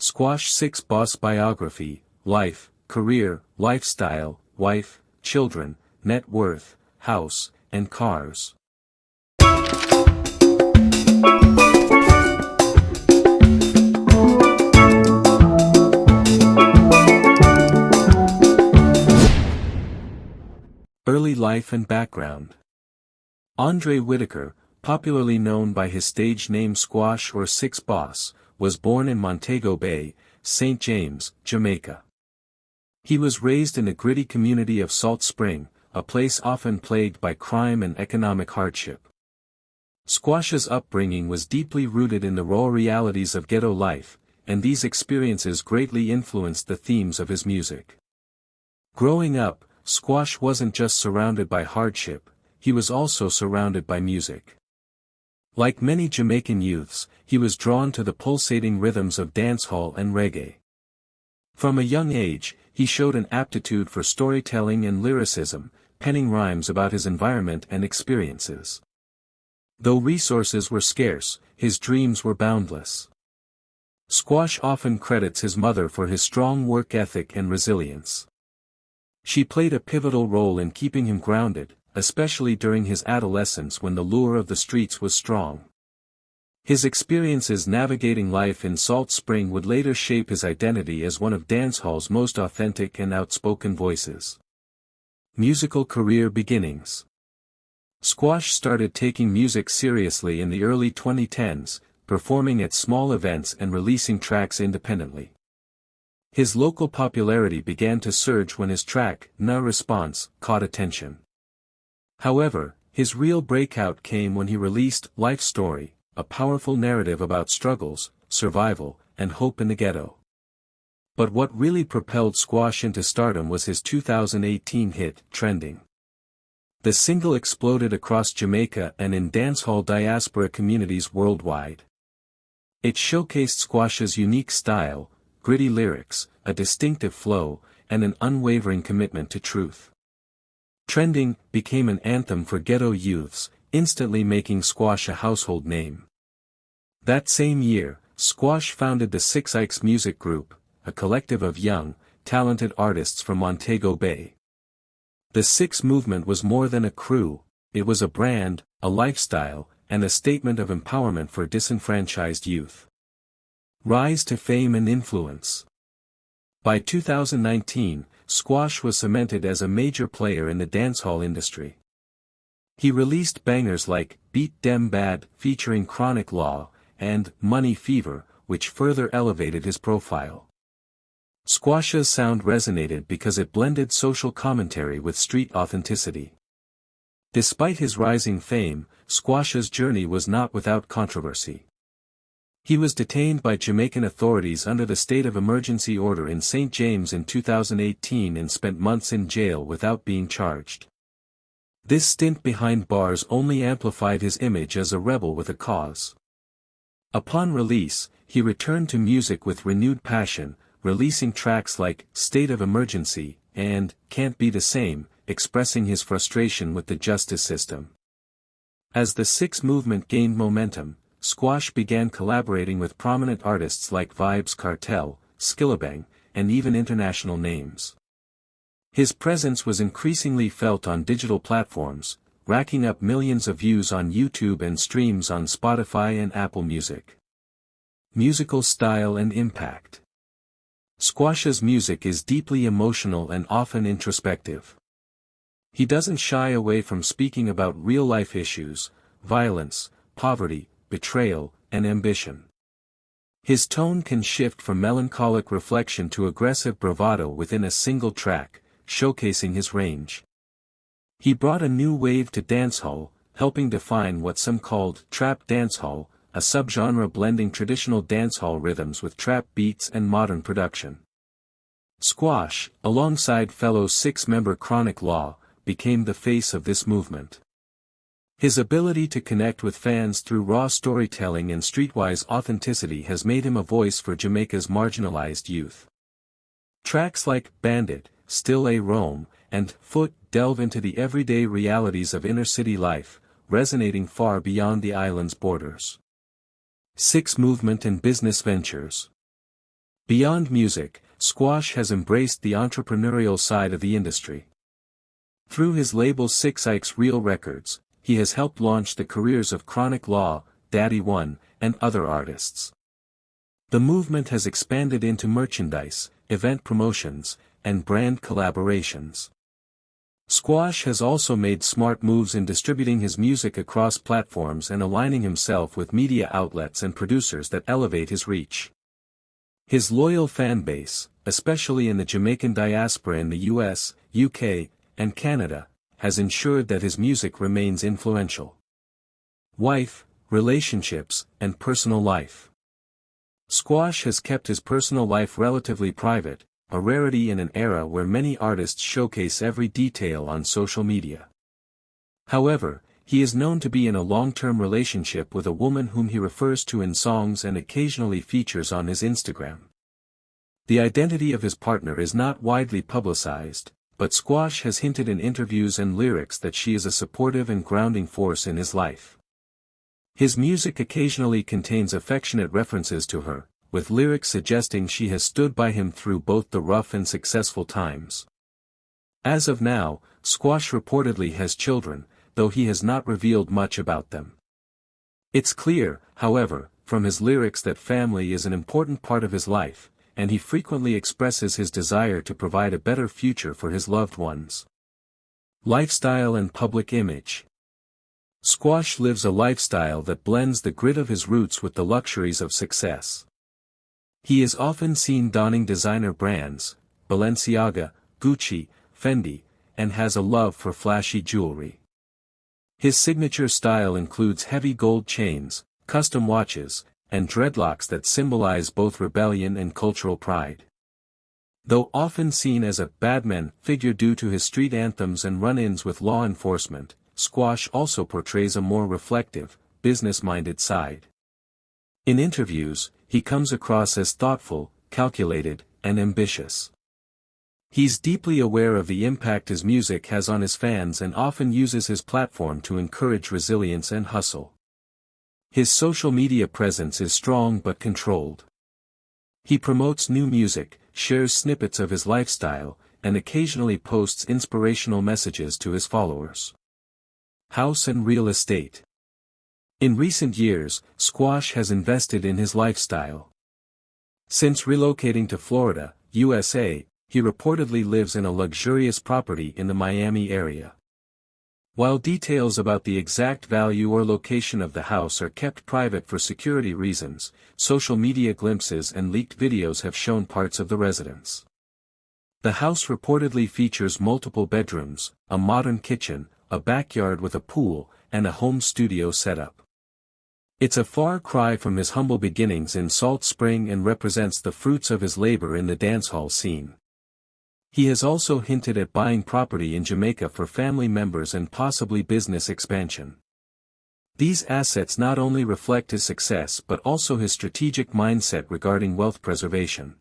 Squash 6 Boss Biography, Life, Career, Lifestyle, Wife, Children, Net Worth, House, and Cars. Early life and background. Andre Whitaker, popularly known by his stage name Squash or Six Boss, was born in Montego Bay, St. James, Jamaica. He was raised in a gritty community of Salt Spring, a place often plagued by crime and economic hardship. Squash's upbringing was deeply rooted in the raw realities of ghetto life, and these experiences greatly influenced the themes of his music. Growing up, Squash wasn't just surrounded by hardship, he was also surrounded by music. Like many Jamaican youths, he was drawn to the pulsating rhythms of dancehall and reggae. From a young age, he showed an aptitude for storytelling and lyricism, penning rhymes about his environment and experiences. Though resources were scarce, his dreams were boundless. Squash often credits his mother for his strong work ethic and resilience. She played a pivotal role in keeping him grounded, especially during his adolescence when the lure of the streets was strong. His experiences navigating life in Salt Spring would later shape his identity as one of dancehall's most authentic and outspoken voices. Musical career beginnings. Squash started taking music seriously in the early 2010s, performing at small events and releasing tracks independently. His local popularity began to surge when his track, "No Response," caught attention. However, his real breakout came when he released Life Story, a powerful narrative about struggles, survival, and hope in the ghetto. But what really propelled Squash into stardom was his 2018 hit, Trending. The single exploded across Jamaica and in dancehall diaspora communities worldwide. It showcased Squash's unique style, gritty lyrics, a distinctive flow, and an unwavering commitment to truth. Trending became an anthem for ghetto youths, instantly making Squash a household name. That same year, Squash founded the Six Ikes Music Group, a collective of young, talented artists from Montego Bay. The Six movement was more than a crew, it was a brand, a lifestyle, and a statement of empowerment for disenfranchised youth. Rise to fame and influence. By 2019, Squash was cemented as a major player in the dancehall industry. He released bangers like Beat Dem Bad featuring Chronic Law, and Money Fever, which further elevated his profile. Squash's sound resonated because it blended social commentary with street authenticity. Despite his rising fame, Squash's journey was not without controversy. He was detained by Jamaican authorities under the state of emergency order in St. James in 2018 and spent months in jail without being charged. This stint behind bars only amplified his image as a rebel with a cause. Upon release, he returned to music with renewed passion, releasing tracks like State of Emergency and Can't Be the Same, expressing his frustration with the justice system. As the Six movement gained momentum, Squash began collaborating with prominent artists like Vybz Kartel, Skillabang, and even international names. His presence was increasingly felt on digital platforms, racking up millions of views on YouTube and streams on Spotify and Apple Music. Musical style and impact. Squash's music is deeply emotional and often introspective. He doesn't shy away from speaking about real-life issues, violence, poverty, betrayal, and ambition. His tone can shift from melancholic reflection to aggressive bravado within a single track, showcasing his range. He brought a new wave to dancehall, helping define what some called trap dancehall, a subgenre blending traditional dancehall rhythms with trap beats and modern production. Squash, alongside fellow six-member Chronic Law, became the face of this movement. His ability to connect with fans through raw storytelling and streetwise authenticity has made him a voice for Jamaica's marginalized youth. Tracks like Bandit, Still a Rome, and Foot delve into the everyday realities of inner-city life, resonating far beyond the island's borders. Six movement and business ventures. Beyond music, Squash has embraced the entrepreneurial side of the industry. Through his label 6ix Real Records, he has helped launch the careers of Chronic Law, Daddy One, and other artists. The movement has expanded into merchandise, event promotions, and brand collaborations. Squash has also made smart moves in distributing his music across platforms and aligning himself with media outlets and producers that elevate his reach. His loyal fan base, especially in the Jamaican diaspora in the US, UK, and Canada, has ensured that his music remains influential. Wife, relationships, and personal life. Squash has kept his personal life relatively private, a rarity in an era where many artists showcase every detail on social media. However, he is known to be in a long-term relationship with a woman whom he refers to in songs and occasionally features on his Instagram. The identity of his partner is not widely publicized, but Squash has hinted in interviews and lyrics that she is a supportive and grounding force in his life. His music occasionally contains affectionate references to her, with lyrics suggesting she has stood by him through both the rough and successful times. As of now, Squash reportedly has children, though he has not revealed much about them. It's clear, however, from his lyrics that family is an important part of his life, and he frequently expresses his desire to provide a better future for his loved ones. Lifestyle and public image. Squash lives a lifestyle that blends the grit of his roots with the luxuries of success. He is often seen donning designer brands, Balenciaga, Gucci, Fendi, and has a love for flashy jewelry. His signature style includes heavy gold chains, custom watches, and dreadlocks that symbolize both rebellion and cultural pride. Though often seen as a badman figure due to his street anthems and run-ins with law enforcement, Squash also portrays a more reflective, business-minded side. In interviews, he comes across as thoughtful, calculated, and ambitious. He's deeply aware of the impact his music has on his fans and often uses his platform to encourage resilience and hustle. His social media presence is strong but controlled. He promotes new music, shares snippets of his lifestyle, and occasionally posts inspirational messages to his followers. House and real estate. In recent years, Squash has invested in his lifestyle. Since relocating to Florida, USA, he reportedly lives in a luxurious property in the Miami area. While details about the exact value or location of the house are kept private for security reasons, social media glimpses and leaked videos have shown parts of the residence. The house reportedly features multiple bedrooms, a modern kitchen, a backyard with a pool, and a home studio setup. It's a far cry from his humble beginnings in Salt Spring and represents the fruits of his labor in the dancehall scene. He has also hinted at buying property in Jamaica for family members and possibly business expansion. These assets not only reflect his success but also his strategic mindset regarding wealth preservation.